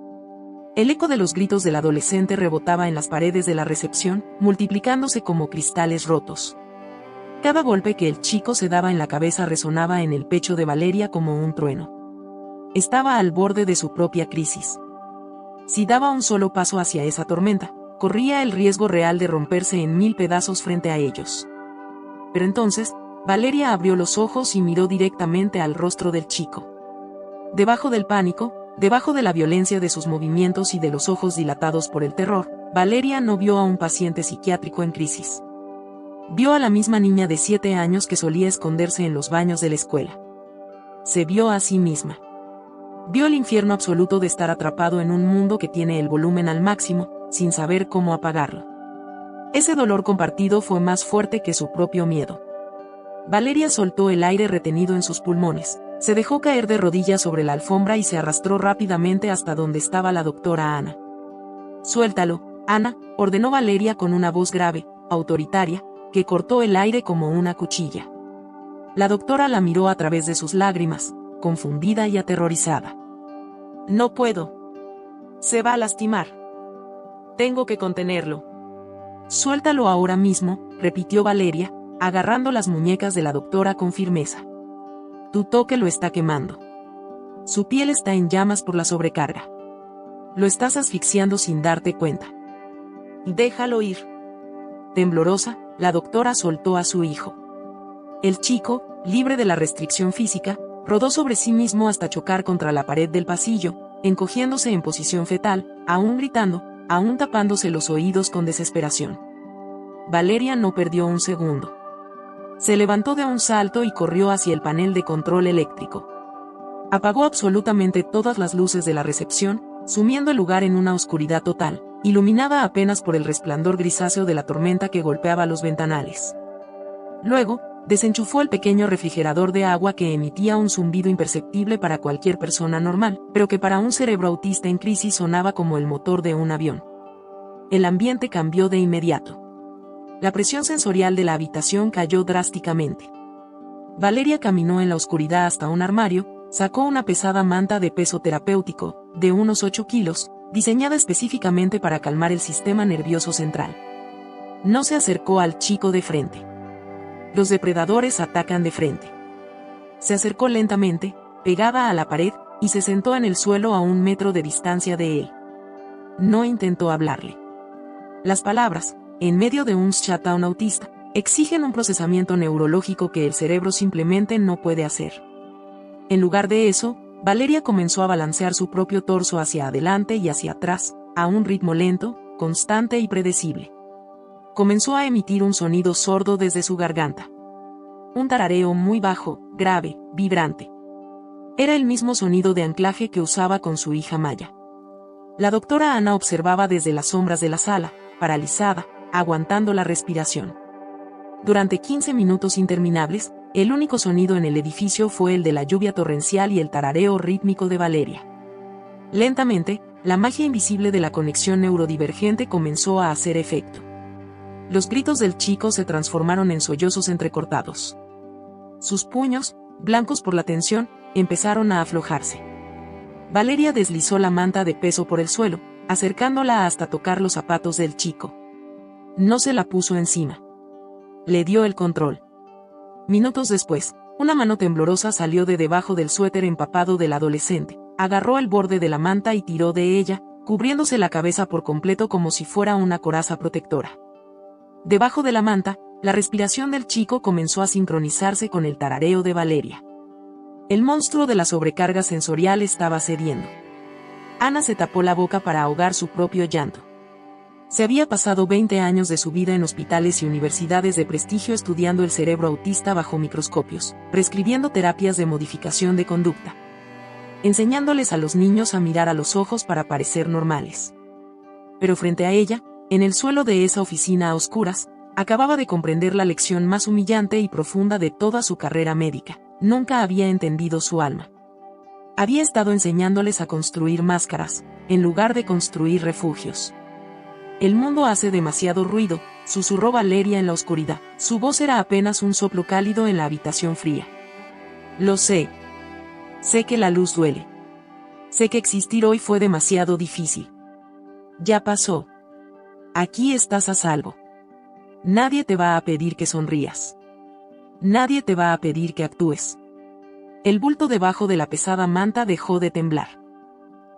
El eco de los gritos del adolescente rebotaba en las paredes de la recepción, multiplicándose como cristales rotos. Cada golpe que el chico se daba en la cabeza resonaba en el pecho de Valeria como un trueno. Estaba al borde de su propia crisis. Si daba un solo paso hacia esa tormenta, corría el riesgo real de romperse en 1000 pedazos frente a ellos. Pero entonces, Valeria abrió los ojos y miró directamente al rostro del chico. Debajo del pánico, debajo de la violencia de sus movimientos y de los ojos dilatados por el terror, Valeria no vio a un paciente psiquiátrico en crisis. Vio a la misma niña de 7 años que solía esconderse en los baños de la escuela. Se vio a sí misma. Vio el infierno absoluto de estar atrapado en un mundo que tiene el volumen al máximo, sin saber cómo apagarlo. Ese dolor compartido fue más fuerte que su propio miedo. Valeria soltó el aire retenido en sus pulmones, se dejó caer de rodillas sobre la alfombra y se arrastró rápidamente hasta donde estaba la doctora Ana. «Suéltalo, Ana», ordenó Valeria con una voz grave, autoritaria, que cortó el aire como una cuchilla. La doctora la miró a través de sus lágrimas, confundida y aterrorizada. «No puedo. Se va a lastimar. Tengo que contenerlo». «Suéltalo ahora mismo», repitió Valeria, agarrando las muñecas de la doctora con firmeza. «Tu toque lo está quemando. Su piel está en llamas por la sobrecarga. Lo estás asfixiando sin darte cuenta. Déjalo ir». Temblorosa, la doctora soltó a su hijo. El chico, libre de la restricción física, rodó sobre sí mismo hasta chocar contra la pared del pasillo, encogiéndose en posición fetal, aún gritando, aún tapándose los oídos con desesperación. Valeria no perdió un segundo. Se levantó de un salto y corrió hacia el panel de control eléctrico. Apagó absolutamente todas las luces de la recepción, sumiendo el lugar en una oscuridad total, iluminada apenas por el resplandor grisáceo de la tormenta que golpeaba los ventanales. Luego, desenchufó el pequeño refrigerador de agua que emitía un zumbido imperceptible para cualquier persona normal, pero que para un cerebro autista en crisis sonaba como el motor de un avión. El ambiente cambió de inmediato. La presión sensorial de la habitación cayó drásticamente. Valeria caminó en la oscuridad hasta un armario, sacó una pesada manta de peso terapéutico, de unos 8 kilos, diseñada específicamente para calmar el sistema nervioso central. No se acercó al chico de frente. Los depredadores atacan de frente. Se acercó lentamente, pegada a la pared, y se sentó en el suelo a 1 metro de distancia de él. No intentó hablarle. Las palabras, en medio de un shutdown autista, exigen un procesamiento neurológico que el cerebro simplemente no puede hacer. En lugar de eso, Valeria comenzó a balancear su propio torso hacia adelante y hacia atrás, a un ritmo lento, constante y predecible. Comenzó a emitir un sonido sordo desde su garganta. Un tarareo muy bajo, grave, vibrante. Era el mismo sonido de anclaje que usaba con su hija Maya. La doctora Ana observaba desde las sombras de la sala, paralizada, aguantando la respiración. Durante 15 minutos interminables, el único sonido en el edificio fue el de la lluvia torrencial y el tarareo rítmico de Valeria. Lentamente, la magia invisible de la conexión neurodivergente comenzó a hacer efecto. Los gritos del chico se transformaron en sollozos entrecortados. Sus puños, blancos por la tensión, empezaron a aflojarse. Valeria deslizó la manta de peso por el suelo, acercándola hasta tocar los zapatos del chico. No se la puso encima. Le dio el control. Minutos después, una mano temblorosa salió de debajo del suéter empapado del adolescente, agarró el borde de la manta y tiró de ella, cubriéndose la cabeza por completo como si fuera una coraza protectora. Debajo de la manta, la respiración del chico comenzó a sincronizarse con el tarareo de Valeria. El monstruo de la sobrecarga sensorial estaba cediendo. Ana se tapó la boca para ahogar su propio llanto. Se había pasado 20 años de su vida en hospitales y universidades de prestigio estudiando el cerebro autista bajo microscopios, prescribiendo terapias de modificación de conducta, enseñándoles a los niños a mirar a los ojos para parecer normales. Pero frente a ella, en el suelo de esa oficina a oscuras, acababa de comprender la lección más humillante y profunda de toda su carrera médica. Nunca había entendido su alma. Había estado enseñándoles a construir máscaras, en lugar de construir refugios. El mundo hace demasiado ruido, susurró Valeria en la oscuridad. Su voz era apenas un soplo cálido en la habitación fría. Lo sé. Sé que la luz duele. Sé que existir hoy fue demasiado difícil. Ya pasó. Aquí estás a salvo. Nadie te va a pedir que sonrías. Nadie te va a pedir que actúes. El bulto debajo de la pesada manta dejó de temblar.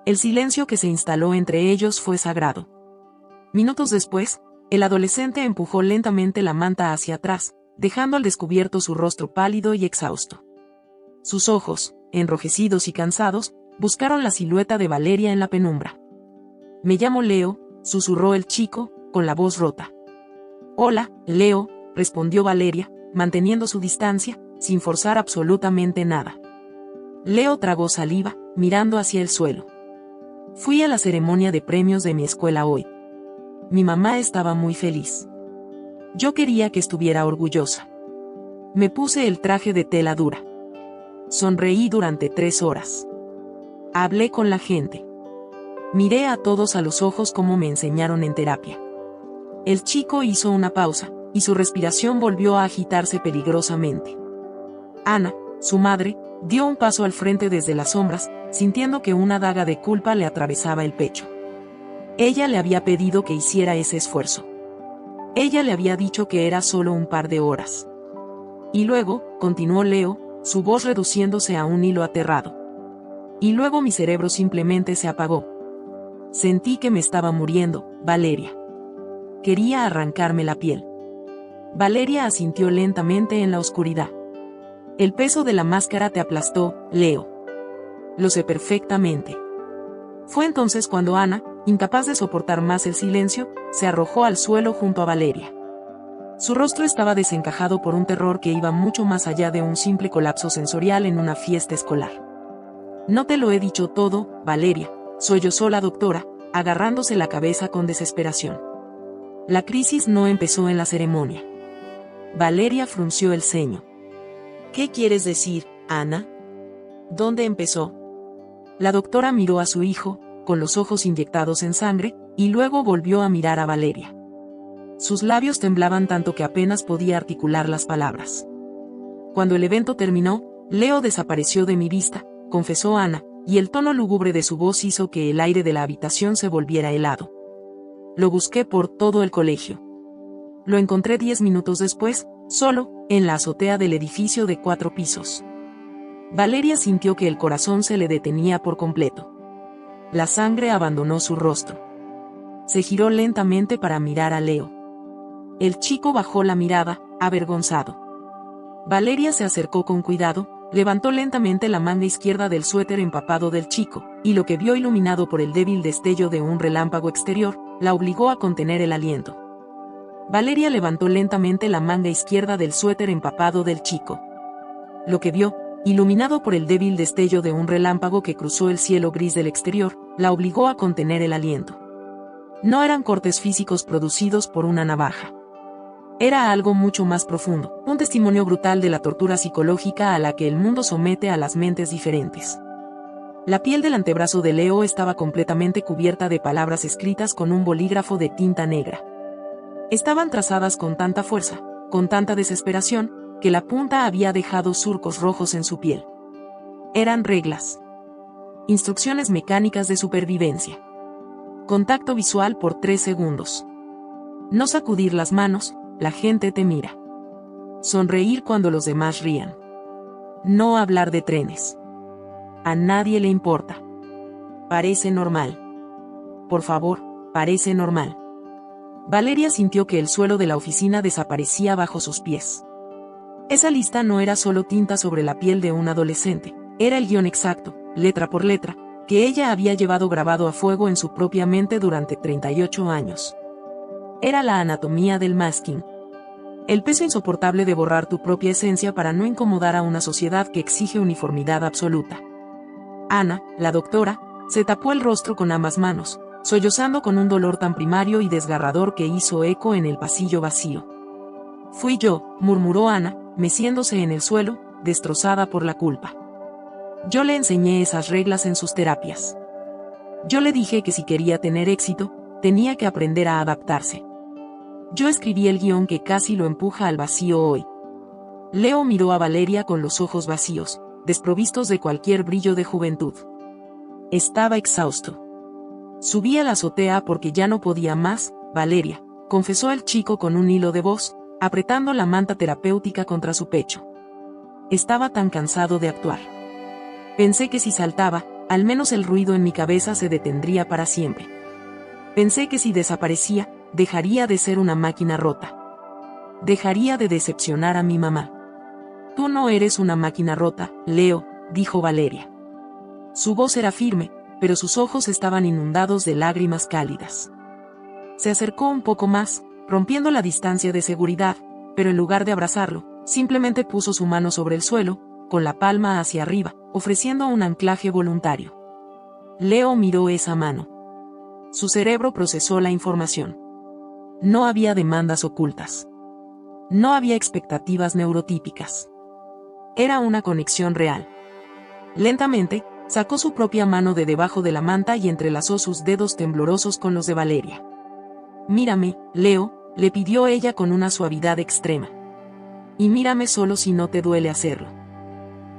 El silencio que se instaló entre ellos fue sagrado. Minutos después, el adolescente empujó lentamente la manta hacia atrás, dejando al descubierto su rostro pálido y exhausto. Sus ojos, enrojecidos y cansados, buscaron la silueta de Valeria en la penumbra. «Me llamo Leo», susurró el chico, con la voz rota. «Hola, Leo», respondió Valeria, manteniendo su distancia, sin forzar absolutamente nada. Leo tragó saliva, mirando hacia el suelo. «Fui a la ceremonia de premios de mi escuela hoy. Mi mamá estaba muy feliz. Yo quería que estuviera orgullosa. Me puse el traje de tela dura. Sonreí durante 3 horas. Hablé con la gente. Miré a todos a los ojos como me enseñaron en terapia». El chico hizo una pausa, y su respiración volvió a agitarse peligrosamente. Ana, su madre, dio un paso al frente desde las sombras, sintiendo que una daga de culpa le atravesaba el pecho. Ella le había pedido que hiciera ese esfuerzo. Ella le había dicho que era solo un par de horas. Y luego, continuó Leo, su voz reduciéndose a un hilo aterrado. Y luego mi cerebro simplemente se apagó. Sentí que me estaba muriendo, Valeria. Quería arrancarme la piel. Valeria asintió lentamente en la oscuridad. El peso de la máscara te aplastó, Leo. Lo sé perfectamente. Fue entonces cuando Ana, incapaz de soportar más el silencio, se arrojó al suelo junto a Valeria. Su rostro estaba desencajado por un terror que iba mucho más allá de un simple colapso sensorial en una fiesta escolar. «No te lo he dicho todo, Valeria», sollozó la doctora, agarrándose la cabeza con desesperación. La crisis no empezó en la ceremonia. Valeria frunció el ceño. ¿Qué quieres decir, Ana? ¿Dónde empezó? La doctora miró a su hijo, con los ojos inyectados en sangre, y luego volvió a mirar a Valeria. Sus labios temblaban tanto que apenas podía articular las palabras. Cuando el evento terminó, Leo desapareció de mi vista, confesó Ana, y el tono lúgubre de su voz hizo que el aire de la habitación se volviera helado. Lo busqué por todo el colegio. Lo encontré 10 minutos después, solo, en la azotea del edificio de 4 pisos. Valeria sintió que el corazón se le detenía por completo. La sangre abandonó su rostro. Se giró lentamente para mirar a Leo. El chico bajó la mirada, avergonzado. Valeria se acercó con cuidado, levantó lentamente la manga izquierda del suéter empapado del chico, y lo que vio iluminado por el débil destello de un relámpago exterior, la obligó a contener el aliento. Valeria levantó lentamente la manga izquierda del suéter empapado del chico. Lo que vio, iluminado por el débil destello de un relámpago que cruzó el cielo gris del exterior, la obligó a contener el aliento. No eran cortes físicos producidos por una navaja. Era algo mucho más profundo, un testimonio brutal de la tortura psicológica a la que el mundo somete a las mentes diferentes. La piel del antebrazo de Leo estaba completamente cubierta de palabras escritas con un bolígrafo de tinta negra. Estaban trazadas con tanta fuerza, con tanta desesperación, que la punta había dejado surcos rojos en su piel. Eran reglas. Instrucciones mecánicas de supervivencia. Contacto visual por 3 segundos. No sacudir las manos, la gente te mira. Sonreír cuando los demás rían. No hablar de trenes. A nadie le importa. Parece normal. Por favor, parece normal. Valeria sintió que el suelo de la oficina desaparecía bajo sus pies. Esa lista no era solo tinta sobre la piel de un adolescente, era el guión exacto, letra por letra, que ella había llevado grabado a fuego en su propia mente durante 38 años. Era la anatomía del masking. El peso insoportable de borrar tu propia esencia para no incomodar a una sociedad que exige uniformidad absoluta. Ana, la doctora, se tapó el rostro con ambas manos, sollozando con un dolor tan primario y desgarrador que hizo eco en el pasillo vacío. Fui yo, murmuró Ana, meciéndose en el suelo, destrozada por la culpa. Yo le enseñé esas reglas en sus terapias. Yo le dije que si quería tener éxito, tenía que aprender a adaptarse. Yo escribí el guión que casi lo empuja al vacío hoy. Leo miró a Valeria con los ojos vacíos, desprovistos de cualquier brillo de juventud. Estaba exhausto. Subí a la azotea porque ya no podía más, Valeria, confesó el chico con un hilo de voz, apretando la manta terapéutica contra su pecho. Estaba tan cansado de actuar. Pensé que si saltaba, al menos el ruido en mi cabeza se detendría para siempre. Pensé que si desaparecía, dejaría de ser una máquina rota. Dejaría de decepcionar a mi mamá. Tú no eres una máquina rota, Leo, dijo Valeria. Su voz era firme, pero sus ojos estaban inundados de lágrimas cálidas. Se acercó un poco más, rompiendo la distancia de seguridad, pero en lugar de abrazarlo, simplemente puso su mano sobre el suelo, con la palma hacia arriba, ofreciendo un anclaje voluntario. Leo miró esa mano. Su cerebro procesó la información. No había demandas ocultas. No había expectativas neurotípicas. Era una conexión real. Lentamente, sacó su propia mano de debajo de la manta y entrelazó sus dedos temblorosos con los de Valeria. Mírame, Leo, le pidió ella con una suavidad extrema. Y mírame solo si no te duele hacerlo.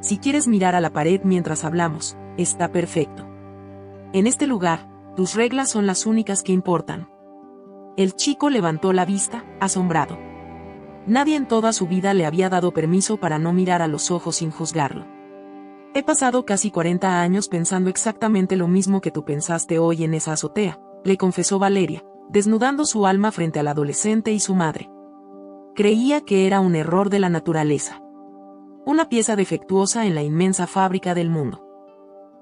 Si quieres mirar a la pared mientras hablamos, está perfecto. En este lugar, tus reglas son las únicas que importan. El chico levantó la vista, asombrado. Nadie en toda su vida le había dado permiso para no mirar a los ojos sin juzgarlo. He pasado casi 40 años pensando exactamente lo mismo que tú pensaste hoy en esa azotea, le confesó Valeria, desnudando su alma frente al adolescente y su madre. Creía que era un error de la naturaleza. Una pieza defectuosa en la inmensa fábrica del mundo.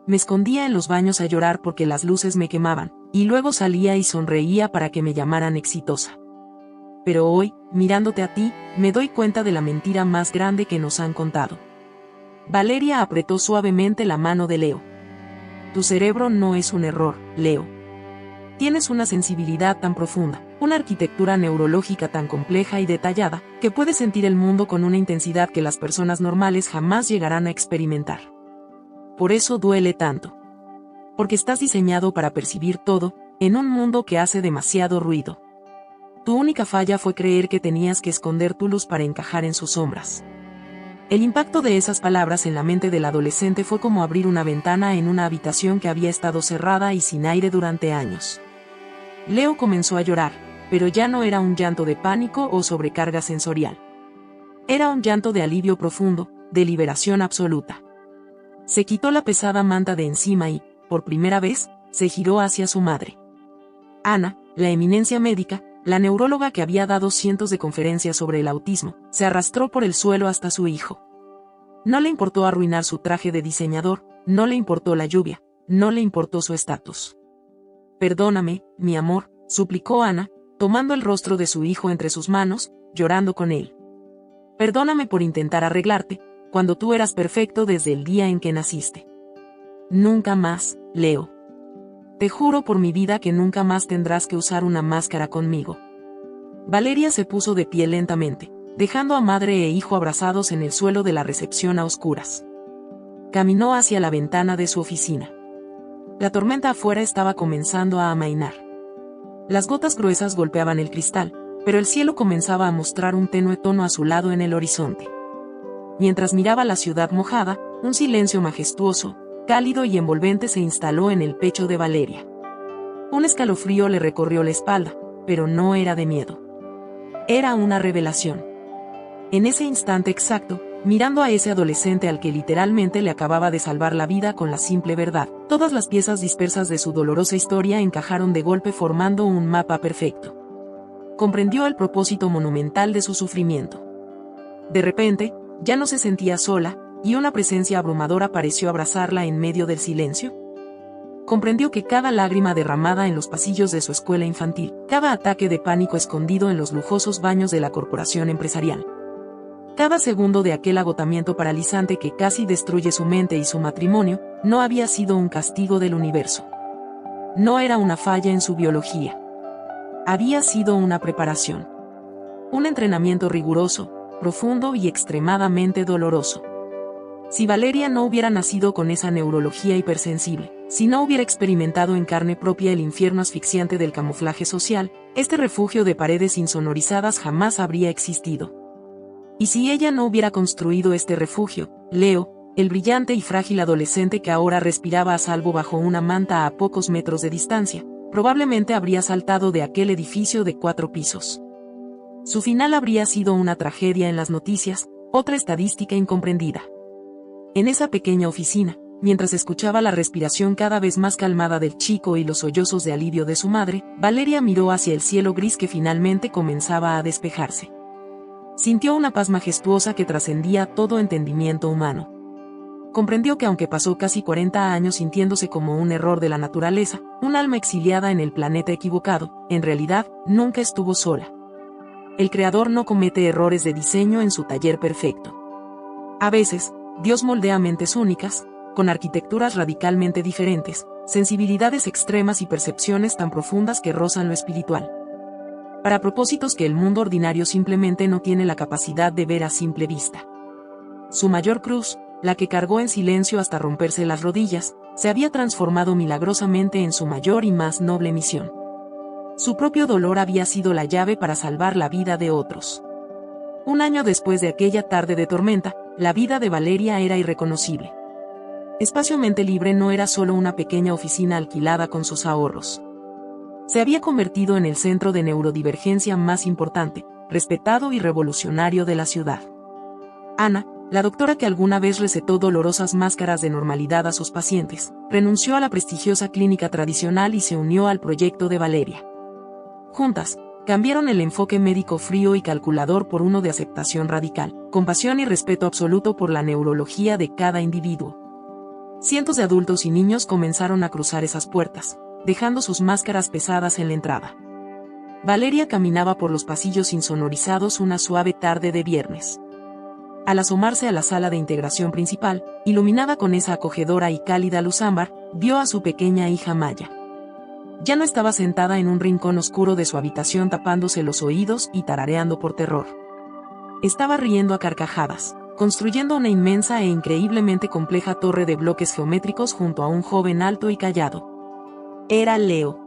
Me escondía en los baños a llorar porque las luces me quemaban, y luego salía y sonreía para que me llamaran exitosa. Pero hoy, mirándote a ti, me doy cuenta de la mentira más grande que nos han contado. Valeria apretó suavemente la mano de Leo. Tu cerebro no es un error, Leo. Tienes una sensibilidad tan profunda, una arquitectura neurológica tan compleja y detallada, que puedes sentir el mundo con una intensidad que las personas normales jamás llegarán a experimentar. Por eso duele tanto. Porque estás diseñado para percibir todo, en un mundo que hace demasiado ruido. Tu única falla fue creer que tenías que esconder tu luz para encajar en sus sombras. El impacto de esas palabras en la mente del adolescente fue como abrir una ventana en una habitación que había estado cerrada y sin aire durante años. Leo comenzó a llorar, pero ya no era un llanto de pánico o sobrecarga sensorial. Era un llanto de alivio profundo, de liberación absoluta. Se quitó la pesada manta de encima y, por primera vez, se giró hacia su madre. Ana, la eminencia médica, la neuróloga que había dado cientos de conferencias sobre el autismo, se arrastró por el suelo hasta su hijo. No le importó arruinar su traje de diseñador, no le importó la lluvia, no le importó su estatus. «Perdóname, mi amor», suplicó Ana, tomando el rostro de su hijo entre sus manos, llorando con él. «Perdóname por intentar arreglarte, cuando tú eras perfecto desde el día en que naciste. Nunca más, Leo. Te juro por mi vida que nunca más tendrás que usar una máscara conmigo». Valeria se puso de pie lentamente, dejando a madre e hijo abrazados en el suelo de la recepción a oscuras. Caminó hacia la ventana de su oficina. La tormenta afuera estaba comenzando a amainar. Las gotas gruesas golpeaban el cristal, pero el cielo comenzaba a mostrar un tenue tono azulado en el horizonte. Mientras miraba la ciudad mojada, un silencio majestuoso, cálido y envolvente se instaló en el pecho de Valeria. Un escalofrío le recorrió la espalda, pero no era de miedo. Era una revelación. En ese instante exacto, mirando a ese adolescente al que literalmente le acababa de salvar la vida con la simple verdad, todas las piezas dispersas de su dolorosa historia encajaron de golpe formando un mapa perfecto. Comprendió el propósito monumental de su sufrimiento. De repente, ya no se sentía sola, y una presencia abrumadora pareció abrazarla en medio del silencio. Comprendió que cada lágrima derramada en los pasillos de su escuela infantil, cada ataque de pánico escondido en los lujosos baños de la corporación empresarial, cada segundo de aquel agotamiento paralizante que casi destruye su mente y su matrimonio, no había sido un castigo del universo. No era una falla en su biología. Había sido una preparación. Un entrenamiento riguroso, profundo y extremadamente doloroso. Si Valeria no hubiera nacido con esa neurología hipersensible, si no hubiera experimentado en carne propia el infierno asfixiante del camuflaje social, este refugio de paredes insonorizadas jamás habría existido. Y si ella no hubiera construido este refugio, Leo, el brillante y frágil adolescente que ahora respiraba a salvo bajo una manta a pocos metros de distancia, probablemente habría saltado de aquel edificio de 4 pisos. Su final habría sido una tragedia en las noticias, otra estadística incomprendida. En esa pequeña oficina, mientras escuchaba la respiración cada vez más calmada del chico y los sollozos de alivio de su madre, Valeria miró hacia el cielo gris que finalmente comenzaba a despejarse. Sintió una paz majestuosa que trascendía todo entendimiento humano. Comprendió que aunque pasó casi 40 años sintiéndose como un error de la naturaleza, un alma exiliada en el planeta equivocado, en realidad, nunca estuvo sola. El Creador no comete errores de diseño en su taller perfecto. A veces, Dios moldea mentes únicas, con arquitecturas radicalmente diferentes, sensibilidades extremas y percepciones tan profundas que rozan lo espiritual. Para propósitos que el mundo ordinario simplemente no tiene la capacidad de ver a simple vista. Su mayor cruz, la que cargó en silencio hasta romperse las rodillas, se había transformado milagrosamente en su mayor y más noble misión. Su propio dolor había sido la llave para salvar la vida de otros. Un año después de aquella tarde de tormenta, la vida de Valeria era irreconocible. Espacio Mente Libre no era solo una pequeña oficina alquilada con sus ahorros. Se había convertido en el centro de neurodivergencia más importante, respetado y revolucionario de la ciudad. Ana, la doctora que alguna vez recetó dolorosas máscaras de normalidad a sus pacientes, renunció a la prestigiosa clínica tradicional y se unió al proyecto de Valeria. Juntas, cambiaron el enfoque médico frío y calculador por uno de aceptación radical, compasión y respeto absoluto por la neurología de cada individuo. Cientos de adultos y niños comenzaron a cruzar esas puertas, dejando sus máscaras pesadas en la entrada. Valeria caminaba por los pasillos insonorizados una suave tarde de viernes. Al asomarse a la sala de integración principal, iluminada con esa acogedora y cálida luz ámbar, vio a su pequeña hija Maya. Ya no estaba sentada en un rincón oscuro de su habitación tapándose los oídos y tarareando por terror. Estaba riendo a carcajadas, construyendo una inmensa e increíblemente compleja torre de bloques geométricos junto a un joven alto y callado. Era Leo.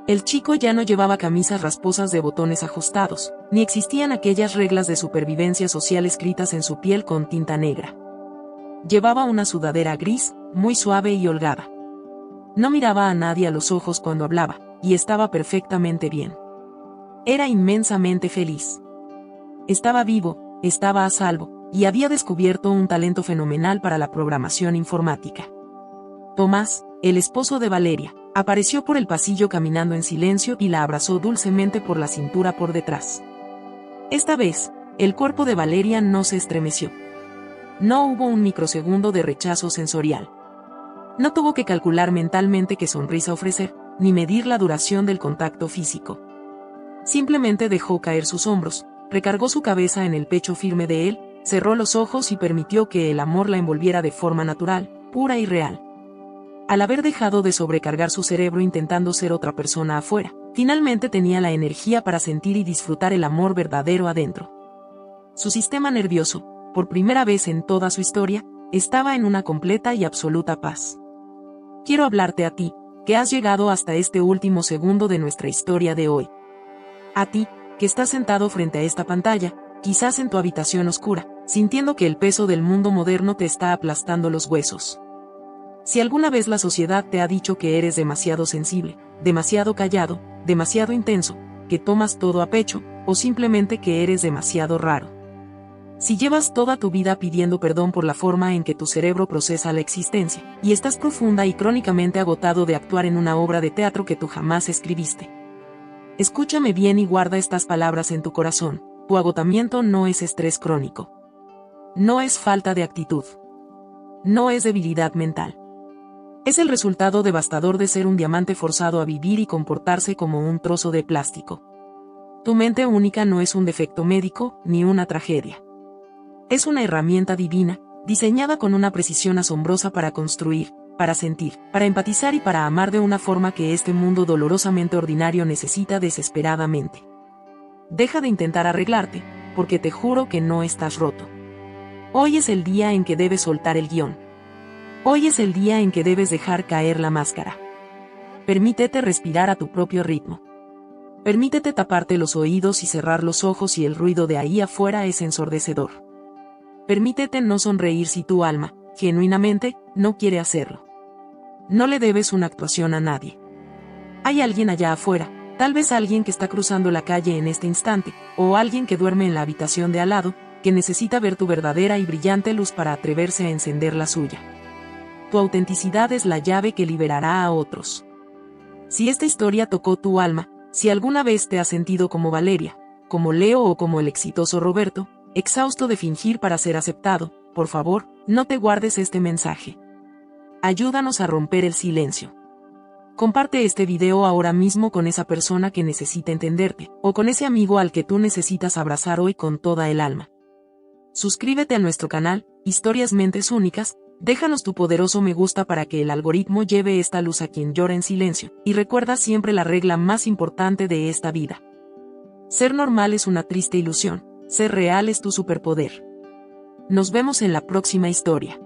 El chico ya no llevaba camisas rasposas de botones ajustados, ni existían aquellas reglas de supervivencia social escritas en su piel con tinta negra. Llevaba una sudadera gris, muy suave y holgada. No miraba a nadie a los ojos cuando hablaba, y estaba perfectamente bien. Era inmensamente feliz. Estaba vivo, estaba a salvo, y había descubierto un talento fenomenal para la programación informática. Tomás, el esposo de Valeria, apareció por el pasillo caminando en silencio y la abrazó dulcemente por la cintura por detrás. Esta vez, el cuerpo de Valeria no se estremeció. No hubo un microsegundo de rechazo sensorial. No tuvo que calcular mentalmente qué sonrisa ofrecer, ni medir la duración del contacto físico. Simplemente dejó caer sus hombros, recargó su cabeza en el pecho firme de él, cerró los ojos y permitió que el amor la envolviera de forma natural, pura y real. Al haber dejado de sobrecargar su cerebro intentando ser otra persona afuera, finalmente tenía la energía para sentir y disfrutar el amor verdadero adentro. Su sistema nervioso, por primera vez en toda su historia, estaba en una completa y absoluta paz. Quiero hablarte a ti, que has llegado hasta este último segundo de nuestra historia de hoy. A ti, que estás sentado frente a esta pantalla, quizás en tu habitación oscura, sintiendo que el peso del mundo moderno te está aplastando los huesos. Si alguna vez la sociedad te ha dicho que eres demasiado sensible, demasiado callado, demasiado intenso, que tomas todo a pecho, o simplemente que eres demasiado raro. Si llevas toda tu vida pidiendo perdón por la forma en que tu cerebro procesa la existencia, y estás profunda y crónicamente agotado de actuar en una obra de teatro que tú jamás escribiste. Escúchame bien y guarda estas palabras en tu corazón: tu agotamiento no es estrés crónico. No es falta de actitud. No es debilidad mental. Es el resultado devastador de ser un diamante forzado a vivir y comportarse como un trozo de plástico. Tu mente única no es un defecto médico, ni una tragedia. Es una herramienta divina, diseñada con una precisión asombrosa para construir, para sentir, para empatizar y para amar de una forma que este mundo dolorosamente ordinario necesita desesperadamente. Deja de intentar arreglarte, porque te juro que no estás roto. Hoy es el día en que debes soltar el guión. Hoy es el día en que debes dejar caer la máscara. Permítete respirar a tu propio ritmo. Permítete taparte los oídos y cerrar los ojos si el ruido de ahí afuera es ensordecedor. Permítete no sonreír si tu alma, genuinamente, no quiere hacerlo. No le debes una actuación a nadie. Hay alguien allá afuera, tal vez alguien que está cruzando la calle en este instante, o alguien que duerme en la habitación de al lado, que necesita ver tu verdadera y brillante luz para atreverse a encender la suya. Tu autenticidad es la llave que liberará a otros. Si esta historia tocó tu alma, si alguna vez te has sentido como Valeria, como Leo o como el exitoso Roberto, exhausto de fingir para ser aceptado, por favor, no te guardes este mensaje. Ayúdanos a romper el silencio. Comparte este video ahora mismo con esa persona que necesita entenderte, o con ese amigo al que tú necesitas abrazar hoy con toda el alma. Suscríbete a nuestro canal, Historias Mentes Únicas, déjanos tu poderoso me gusta para que el algoritmo lleve esta luz a quien llora en silencio, y recuerda siempre la regla más importante de esta vida. Ser normal es una triste ilusión. Ser real es tu superpoder. Nos vemos en la próxima historia.